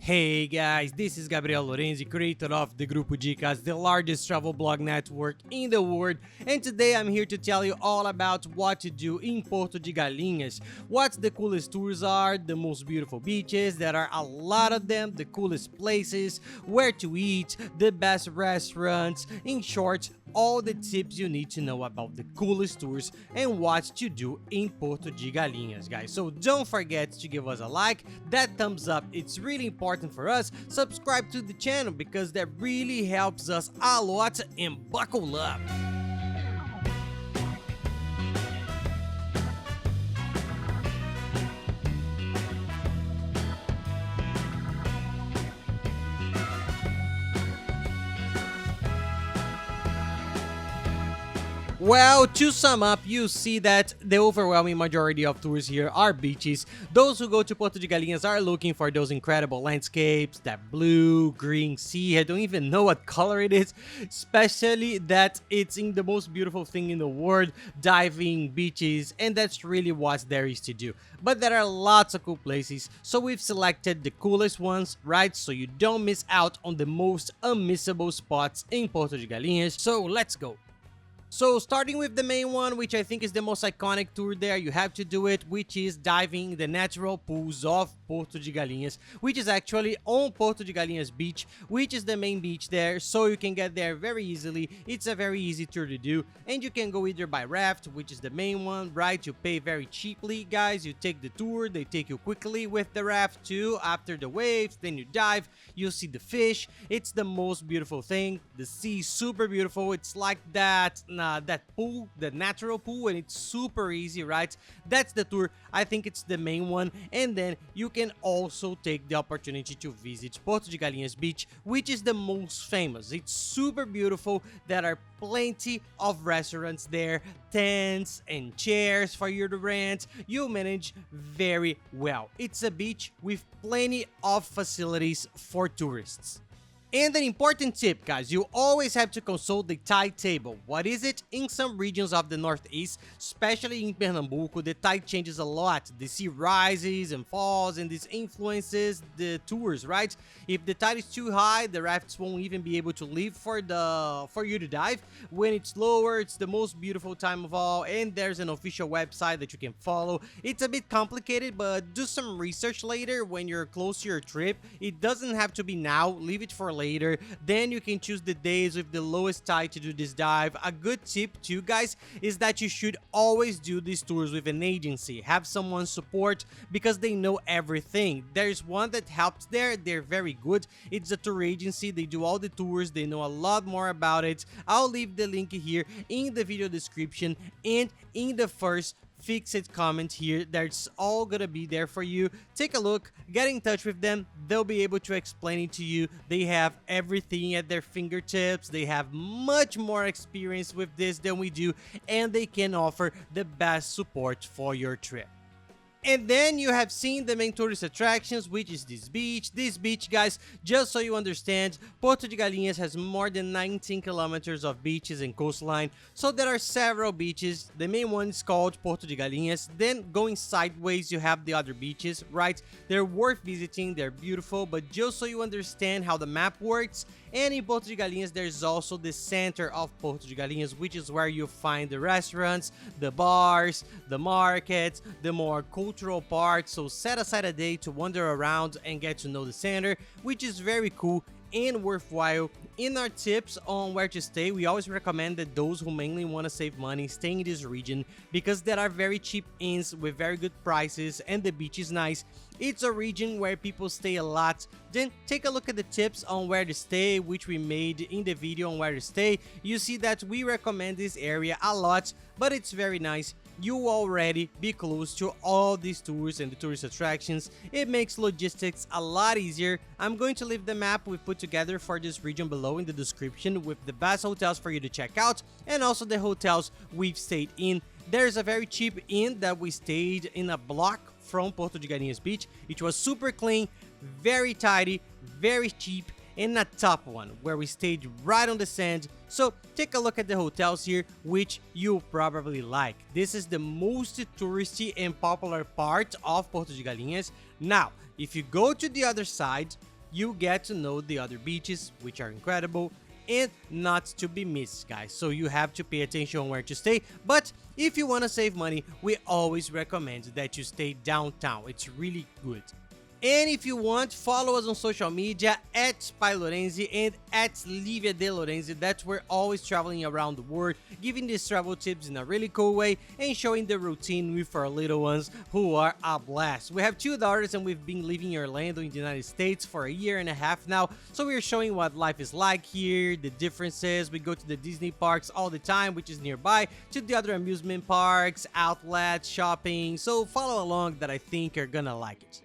Hey guys, this is Gabriel Lorenzi, creator of the Grupo Dicas, the largest travel blog network in the world, and today I'm here to tell you all about what to do in Porto de Galinhas, what the coolest tours are, the most beautiful beaches, there are a lot of them, the coolest places, where to eat, the best restaurants, in short, all the tips you need to know about the coolest tours and what to do in Porto de Galinhas, guys. So don't forget to give us a like, that thumbs up, it's really important for us. Subscribe to the channel because that really helps us a lot, and buckle up. Well, to sum up, you see that the overwhelming majority of tours here are beaches. Those who go to Porto de Galinhas are looking for those incredible landscapes, that blue, green sea. I don't even know what color it is, especially that it's in the most beautiful thing in the world, diving, beaches, and that's really what there is to do. But there are lots of cool places, so we've selected the coolest ones, right? So you don't miss out on the most unmissable spots in Porto de Galinhas. So let's go. So starting with the main one, which I think is the most iconic tour there, you have to do it, which is diving the natural pools of Porto de Galinhas, which is actually on Porto de Galinhas beach, which is the main beach there, so you can get there very easily. It's a very easy tour to do, and you can go either by raft, which is the main one, right? You pay very cheaply, guys. You take the tour, they take you quickly with the raft too, after the waves, then you dive, you see the fish. It's the most beautiful thing. The sea is super beautiful. It's like that pool, the natural pool, and it's super easy, right? That's the tour. I think it's the main one. And then you can also take the opportunity to visit Porto de Galinhas beach, which is the most famous. It's super beautiful. There are plenty of restaurants there, tents and chairs for you to rent. You manage very well. It's a beach with plenty of facilities for tourists. And an important tip, guys, you always have to consult the tide table. What is it? In some regions of the northeast, especially in Pernambuco, the tide changes a lot. The sea rises and falls, and this influences the tours, right? If the tide is too high, the rafts won't even be able to leave for you to dive. When it's lower, it's the most beautiful time of all, and there's an official website that you can follow. It's a bit complicated, but do some research later when you're close to your trip. It doesn't have to be now, leave it for later. Then you can choose the days with the lowest tide to do this dive. A good tip too, guys, is that you should always do these tours with an agency. Have someone support because they know everything. There's one that helps there. They're very good. It's a tour agency. They do all the tours. They know a lot more about it. I'll leave the link here in the video description and in the first fixed comment here. That's all gonna be there for you. Take a look, get in touch with them. They'll be able to explain it to you. They have everything at their fingertips. They have much more experience with this than we do, and they can offer the best support for your trip. And then you have seen the main tourist attractions, which is this beach. This beach, guys, just so you understand, Porto de Galinhas has more than 19 kilometers of beaches and coastline, so there are several beaches. The main one is called Porto de Galinhas. Then going sideways, you have the other beaches, right? They're worth visiting, they're beautiful, but just so you understand how the map works, and in Porto de Galinhas, there's also the center of Porto de Galinhas, which is where you find the restaurants, the bars, the markets, the more cultural parts. So set aside a day to wander around and get to know the center, which is very cool and worthwhile. In our tips on where to stay, we always recommend that those who mainly want to save money stay in this region because there are very cheap inns with very good prices and the beach is nice. It's a region where people stay a lot. Then take a look at the tips on where to stay, which we made in the video on where to stay. You see that we recommend this area a lot, but it's very nice. You already be close to all these tours and the tourist attractions. It makes logistics a lot easier. I'm going to leave the map we put together for this region below in the description with the best hotels for you to check out and also the hotels we've stayed in. There's a very cheap inn that we stayed in a block from Porto de Galinhas beach. It was super clean, very tidy, very cheap, and a top one where we stayed right on the sand. So take a look at the hotels here, which you'll probably like. This is the most touristy and popular part of Porto de Galinhas. Now, if you go to the other side, you get to know the other beaches, which are incredible and not to be missed, guys. So you have to pay attention on where to stay. But if you want to save money, we always recommend that you stay downtown. It's really good. And if you want, follow us on social media at Spy Lorenzi and at Livia De Lorenzi. That's we're always traveling around the world, giving these travel tips in a really cool way and showing the routine with our little ones who are a blast. We have 2 daughters and we've been living in Orlando in the United States for a year and a half now. So we're showing what life is like here, the differences. We go to the Disney parks all the time, which is nearby, to the other amusement parks, outlets, shopping. So follow along, that I think you're gonna like it.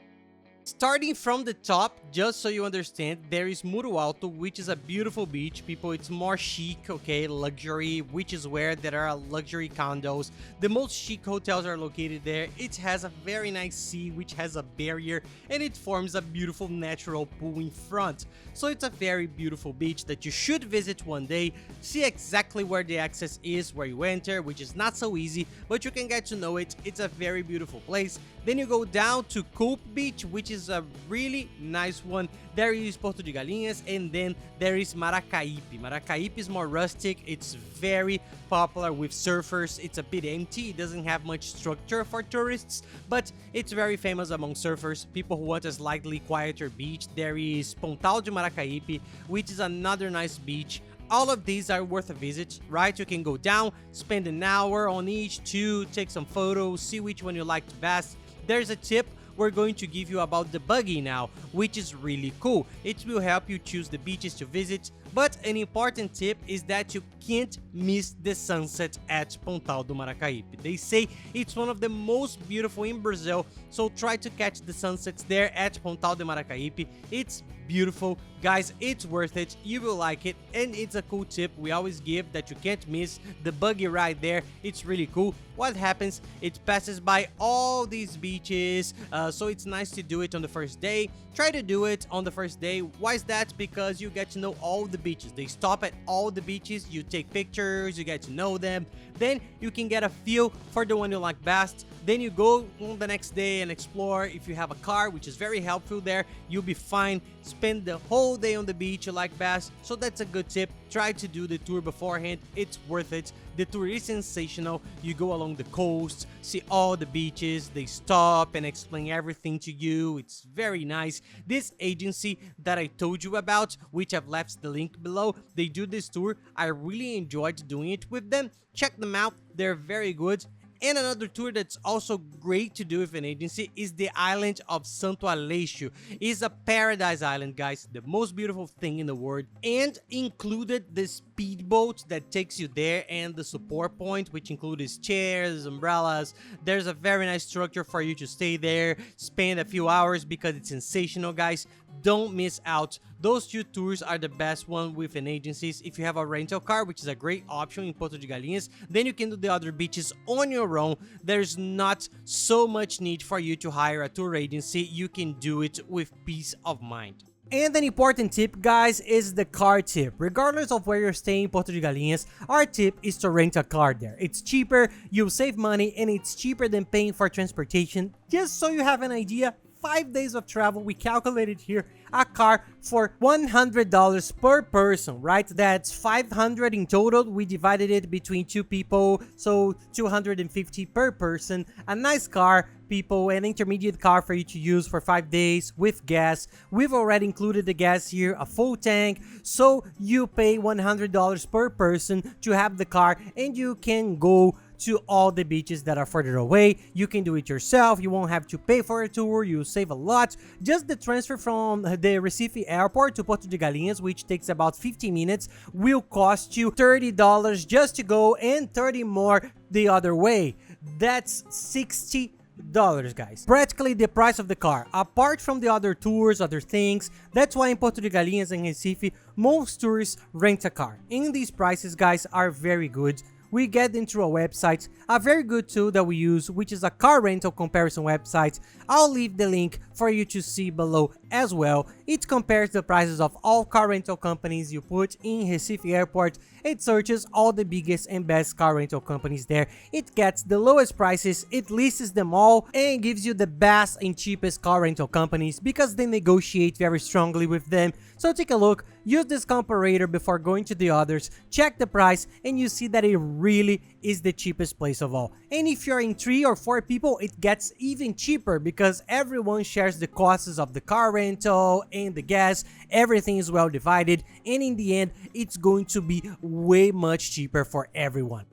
Starting from the top, just so you understand, there is Muro Alto, which is a beautiful beach. People, it's more chic, okay, luxury, which is where there are luxury condos. The most chic hotels are located there. It has a very nice sea, which has a barrier, and it forms a beautiful natural pool in front. So it's a very beautiful beach that you should visit one day. See exactly where the access is, where you enter, which is not so easy, but you can get to know it. It's a very beautiful place. Then you go down to Cupe Beach, which is a really nice one. There is Porto de Galinhas, and then there is Maracaípe. Maracaípe is more rustic. It's very popular with surfers. It's a bit empty. It doesn't have much structure for tourists, but it's very famous among surfers, people who want a slightly quieter beach. There is Pontal de Maracaípe, which is another nice beach. All of these are worth a visit, right? You can go down, spend an hour on each two, take some photos, see which one you liked best. There's a tip we're going to give you about the Buggy now, which is really cool. It will help you choose the beaches to visit, but an important tip is that you can't miss the sunset at Pontal de Maracaípe. They say it's one of the most beautiful in Brazil, so try to catch the sunsets there at Pontal de Maracaípe. It's beautiful, guys. It's worth it. You will like it, and it's a cool tip we always give that you can't miss. The Buggy ride there, it's really cool. What happens, it passes by all these beaches, so it's nice to do it on the first day. Try to do it on the first day. Why is that? Because you get to know all the beaches. They stop at all the beaches, you take pictures, you get to know them, then you can get a feel for the one you like best. Then you go on the next day and explore. If you have a car, which is very helpful there, you'll be fine. Spend the whole day on the beach you like best. So that's a good tip. Try to do the tour beforehand. It's worth it. The tour is sensational. You go along the coast, see all the beaches. They stop and explain everything to you. It's very nice. This agency that I told you about, which I've left the link below, they do this tour. I really enjoyed doing it with them. Check them out. They're very good. And another tour that's also great to do with an agency is the island of Santo Aleixo. It's a paradise island, guys, the most beautiful thing in the world, and included the speedboat that takes you there and the support point, which includes chairs, umbrellas. There's a very nice structure for you to stay there, spend a few hours, because it's sensational, guys. Don't miss out. Those 2 tours are the best one with an agencies. If you have a rental car, which is a great option in Porto de Galinhas, then you can do the other beaches on your own. There's not so much need for you to hire a tour agency. You can do it with peace of mind. And an important tip, guys, is the car tip. Regardless of where you're staying in Porto de Galinhas, our tip is to rent a car there. It's cheaper, you'll save money, and it's cheaper than paying for transportation. Just so you have an idea, 5 days of travel, we calculated here a car for $100 per person, right? That's $500 in total. We divided it between 2 people, so $250 per person. A nice car, people, an intermediate car for you to use for 5 days with gas. We've already included the gas here, a full tank, so you pay $100 per person to have the car, and you can go to all the beaches that are further away. You can do it yourself. You won't have to pay for a tour. You save a lot. Just the transfer from the Recife airport to Porto de Galinhas, which takes about 50 minutes, will cost you $30 just to go and $30 more the other way. That's $60, guys. Practically the price of the car, apart from the other tours, other things. That's why in Porto de Galinhas and Recife, most tourists rent a car. And these prices, guys, are very good. we get them through a website, a very good tool that we use, which is a car rental comparison website. I'll leave the link for you to see below as well. It compares the prices of all car rental companies you put in Recife Airport. It searches all the biggest and best car rental companies there. It gets the lowest prices, it lists them all, and gives you the best and cheapest car rental companies because they negotiate very strongly with them. So take a look, use this comparator before going to the others, check the price, and you see that it really is the cheapest place of all. And if you're in 3 or 4 people, it gets even cheaper because everyone shares the costs of the car rental and the gas. Everything is well divided, and in the end, it's going to be way much cheaper for everyone.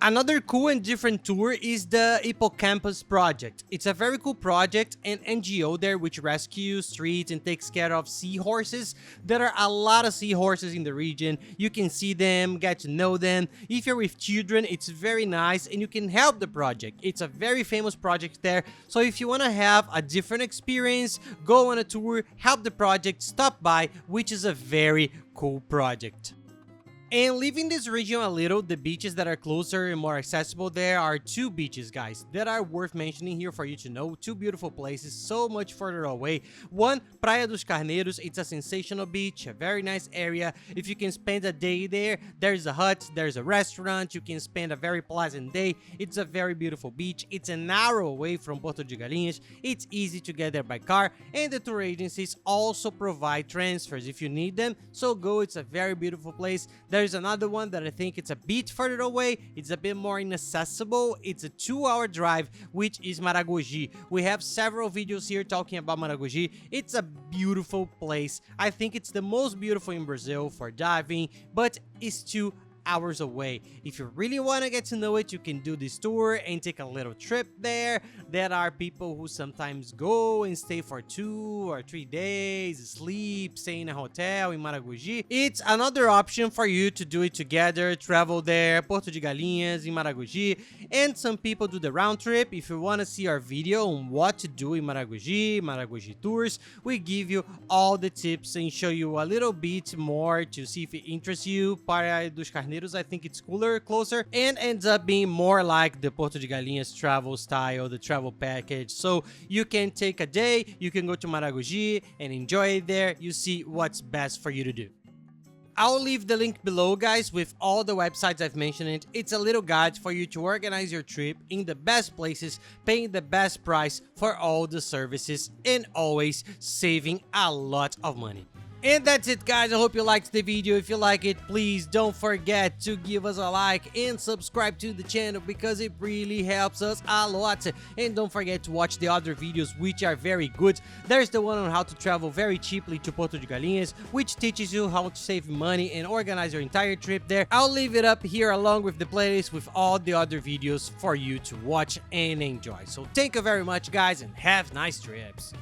Another cool and different tour is the Hippocampus Project. It's a very cool project and NGO there which rescues, treats, and takes care of seahorses. There are a lot of seahorses in the region. You can see them, get to know them. If you're with children, it's very nice and you can help the project. It's a very famous project there. So if you want to have a different experience, go on a tour, help the project, stop by, which is a very cool project. And leaving this region a little, the beaches that are closer and more accessible there are 2 beaches, guys, that are worth mentioning here for you to know. 2 beautiful places, so much further away. One, Praia dos Carneiros. It's a sensational beach, a very nice area. If you can spend a day there, there's a hut, there's a restaurant, you can spend a very pleasant day. It's a very beautiful beach. It's an hour away from Porto de Galinhas. It's easy to get there by car, and the tour agencies also provide transfers if you need them. So go, it's a very beautiful place. There's another one that I think it's a bit further away. It's a bit more inaccessible. It's a 2-hour drive, which is Maragogi. We have several videos here talking about Maragogi. It's a beautiful place. I think it's the most beautiful in Brazil for diving, but it's 2 hours away. If you really want to get to know it, you can do this tour and take a little trip there. There are people who sometimes go and stay for 2 or 3 days, sleep, stay in a hotel in Maragogi. It's another option for you to do it together, travel there, Porto de Galinhas, in Maragogi, and some people do the round trip. If you want to see our video on what to do in Maragogi tours, we give you all the tips and show you a little bit more to see if it interests you. Praia dos Carneiros, I think it's closer, and ends up being more like the Porto de Galinhas travel style, the travel package. So you can take a day, you can go to Maragogi and enjoy it there. You see what's best for you to do. I'll leave the link below, guys, with all the websites I've mentioned. It's a little guide for you to organize your trip in the best places, paying the best price for all the services, and always saving a lot of money. And that's it, guys. I hope you liked the video. If you like it, please don't forget to give us a like and subscribe to the channel because it really helps us a lot. And don't forget to watch the other videos, which are very good. There's the one on how to travel very cheaply to Porto de Galinhas, which teaches you how to save money and organize your entire trip there. I'll leave it up here along with the playlist with all the other videos for you to watch and enjoy. So thank you very much, guys, and have nice trips.